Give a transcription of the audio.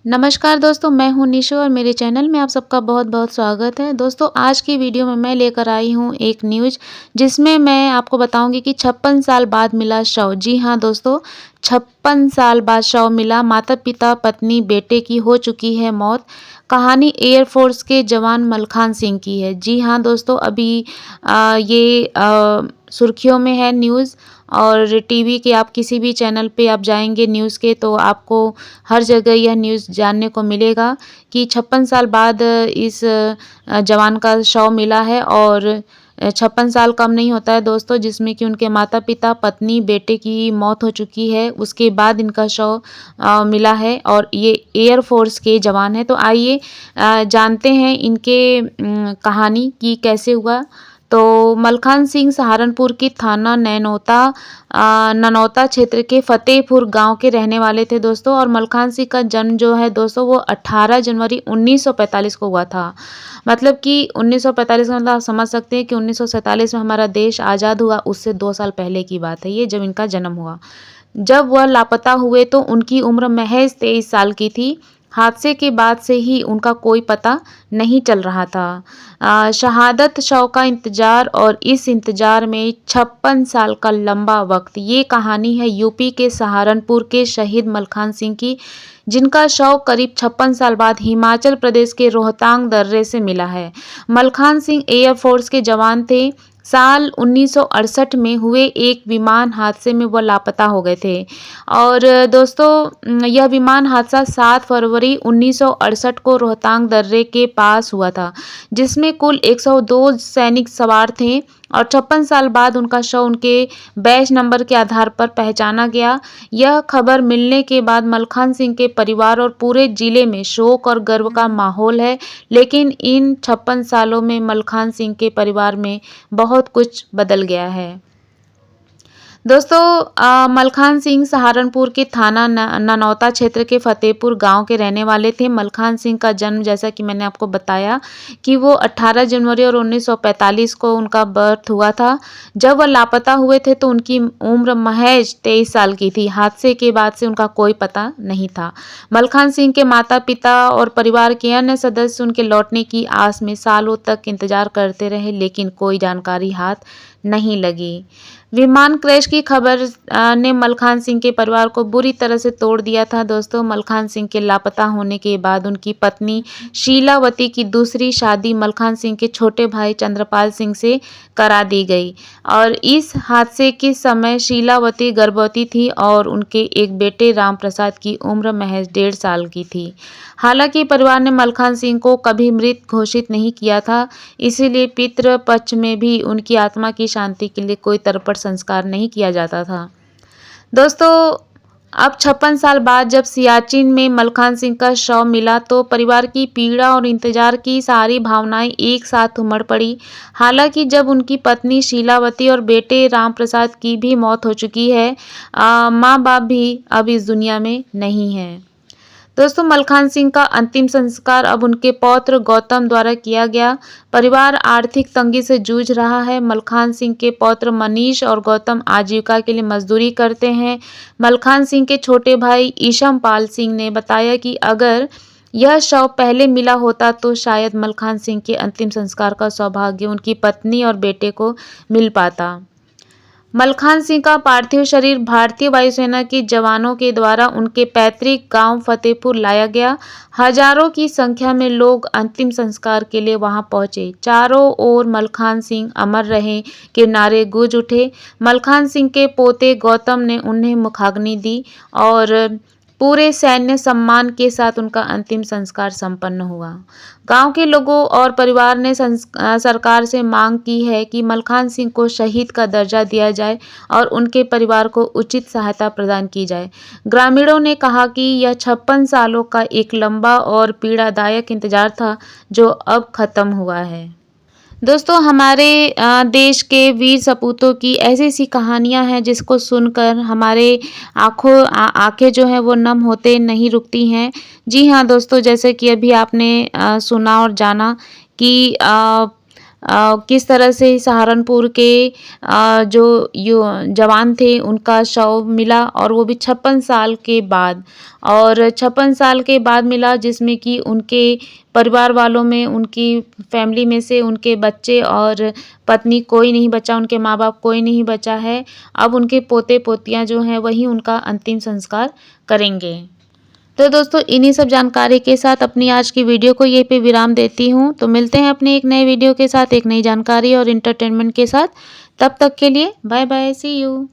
नमस्कार दोस्तों, मैं हूं निशा और मेरे चैनल में आप सबका बहुत-बहुत स्वागत है। दोस्तों, आज की वीडियो में मैं लेकर आई हूं एक न्यूज़ जिसमें मैं आपको बताऊंगी कि 56 साल बाद मिला शव। जी हां दोस्तों, 56 साल बाद शव मिला। माता-पिता, पत्नी, बेटे की हो चुकी है मौत। कहानी एयरफोर्स के जवान मलखान सिंह की है। जी हां दोस्तों, अभी ये सुर्खियों में है न्यूज़। और टीवी के आप किसी भी चैनल पे आप जाएंगे न्यूज़ के, तो आपको हर जगह यह न्यूज़ जानने को मिलेगा कि 56 साल बाद इस जवान का शव मिला है। और 56 साल कम नहीं होता है दोस्तों, जिसमें कि उनके माता-पिता, पत्नी, बेटे की मौत हो चुकी है। उसके बाद इनका शव मिला है और ये एयर फोर्स के जवान हैं। तो आइए जानते हैं इनके कहानी कि कैसे हुआ। तो मलखान सिंह सहारनपुर की थाना ननौता क्षेत्र के फतेहपुर गांव के रहने वाले थे दोस्तों। और मलखान सिंह का जन्म जो है दोस्तों वो 18 जनवरी 1945 को हुआ था। मतलब कि 1945 का मतलब आप समझ सकते हैं कि 1947 में हमारा देश आज़ाद हुआ, उससे 2 साल पहले की बात है ये, जब इनका जन्म हुआ। जब वह लापता हुए तो उनकी उम्र महज 23 साल की थी। हादसे के बाद से ही उनका कोई पता नहीं चल रहा था। शहादत शव का इंतजार और इस इंतजार में 56 साल का लंबा वक्त। ये कहानी है यूपी के सहारनपुर के शहीद मलखान सिंह की, जिनका शव करीब 56 साल बाद हिमाचल प्रदेश के रोहतांग दर्रे से मिला है। मलखान सिंह एयरफोर्स के जवान थे। साल 1968 में हुए एक विमान हादसे में वह लापता हो गए थे। और दोस्तों, यह विमान हादसा 7 फरवरी 1968 को रोहतांग दर्रे के पास हुआ था, जिसमें कुल 102 सैनिक सवार थे। और 56 साल बाद उनका शव उनके बैच नंबर के आधार पर पहचाना गया। यह खबर मिलने के बाद मलखान सिंह के परिवार और पूरे जिले में शोक और गर्व का माहौल है। लेकिन इन 56 सालों में मलखान सिंह के परिवार में बहुत कुछ बदल गया है। दोस्तों, मलखान सिंह सहारनपुर के थाना ननौता क्षेत्र के फतेहपुर गांव के रहने वाले थे। मलखान सिंह का जन्म, जैसा कि मैंने आपको बताया, कि वो 18 जनवरी और 1945 को उनका बर्थ हुआ था। जब वह लापता हुए थे तो उनकी उम्र महज 23 साल की थी। हादसे के बाद से उनका कोई पता नहीं था। मलखान सिंह के माता पिता और परिवार के अन्य सदस्य उनके लौटने की आस में सालों तक इंतजार करते रहे, लेकिन कोई जानकारी हाथ नहीं लगी। विमान क्रैश की खबर ने मलखान सिंह के परिवार को बुरी तरह से तोड़ दिया था दोस्तों। मलखान सिंह के लापता होने के बाद उनकी पत्नी शीलावती की दूसरी शादी मलखान सिंह के छोटे भाई चंद्रपाल सिंह से करा दी गई। और इस हादसे के समय शीलावती गर्भवती थी और उनके एक बेटे राम प्रसाद की उम्र महज 1.5 साल की थी। हालांकि परिवार ने मलखान सिंह को कभी मृत घोषित नहीं किया था, इसीलिए पितृ पक्ष में भी उनकी आत्मा की शांति के लिए कोई तर्पण संस्कार नहीं किया जाता था। दोस्तों, अब 56 साल बाद जब सियाचिन में मलखान सिंह का शव मिला तो परिवार की पीड़ा और इंतजार की सारी भावनाएं एक साथ उमड़ पड़ी। हालांकि जब उनकी पत्नी शीलावती और बेटे राम प्रसाद की भी मौत हो चुकी है, माँ बाप भी अब इस दुनिया में नहीं है। दोस्तों, मलखान सिंह का अंतिम संस्कार अब उनके पौत्र गौतम द्वारा किया गया। परिवार आर्थिक तंगी से जूझ रहा है। मलखान सिंह के पौत्र मनीष और गौतम आजीविका के लिए मजदूरी करते हैं। मलखान सिंह के छोटे भाई ईशमपाल सिंह ने बताया कि अगर यह शव पहले मिला होता तो शायद मलखान सिंह के अंतिम संस्कार का सौभाग्य उनकी पत्नी और बेटे को मिल पाता। मलखान सिंह का पार्थिव शरीर भारतीय वायुसेना के जवानों के द्वारा उनके पैतृक गांव फतेहपुर लाया गया। हजारों की संख्या में लोग अंतिम संस्कार के लिए वहां पहुंचे। चारों ओर मलखान सिंह अमर रहे के नारे गूंज उठे। मलखान सिंह के पोते गौतम ने उन्हें मुखाग्नि दी और पूरे सैन्य सम्मान के साथ उनका अंतिम संस्कार संपन्न हुआ। गांव के लोगों और परिवार ने सरकार से मांग की है कि मलखान सिंह को शहीद का दर्जा दिया जाए और उनके परिवार को उचित सहायता प्रदान की जाए। ग्रामीणों ने कहा कि यह 56 सालों का एक लंबा और पीड़ादायक इंतजार था जो अब खत्म हुआ है। दोस्तों, हमारे देश के वीर सपूतों की ऐसी-ऐसी कहानियाँ हैं जिसको सुनकर हमारे आँखें जो हैं वो नम होते नहीं रुकती हैं। जी हाँ दोस्तों, जैसे कि अभी आपने सुना और जाना कि किस तरह से सहारनपुर के जो जवान थे उनका शव मिला, और वो भी 56 साल के बाद, और 56 साल के बाद मिला, जिसमें कि उनके परिवार वालों में, उनकी फैमिली में से उनके बच्चे और पत्नी कोई नहीं बचा, उनके माँ-बाप कोई नहीं बचा है। अब उनके पोते-पोतियाँ जो हैं वही उनका अंतिम संस्कार करेंगे। तो दोस्तों इन्हीं सब जानकारी के साथ अपनी आज की वीडियो को यहीं पे विराम देती हूँ। तो मिलते हैं अपने एक नए वीडियो के साथ, एक नई जानकारी और एंटरटेनमेंट के साथ। तब तक के लिए बाय बाय, सी यू।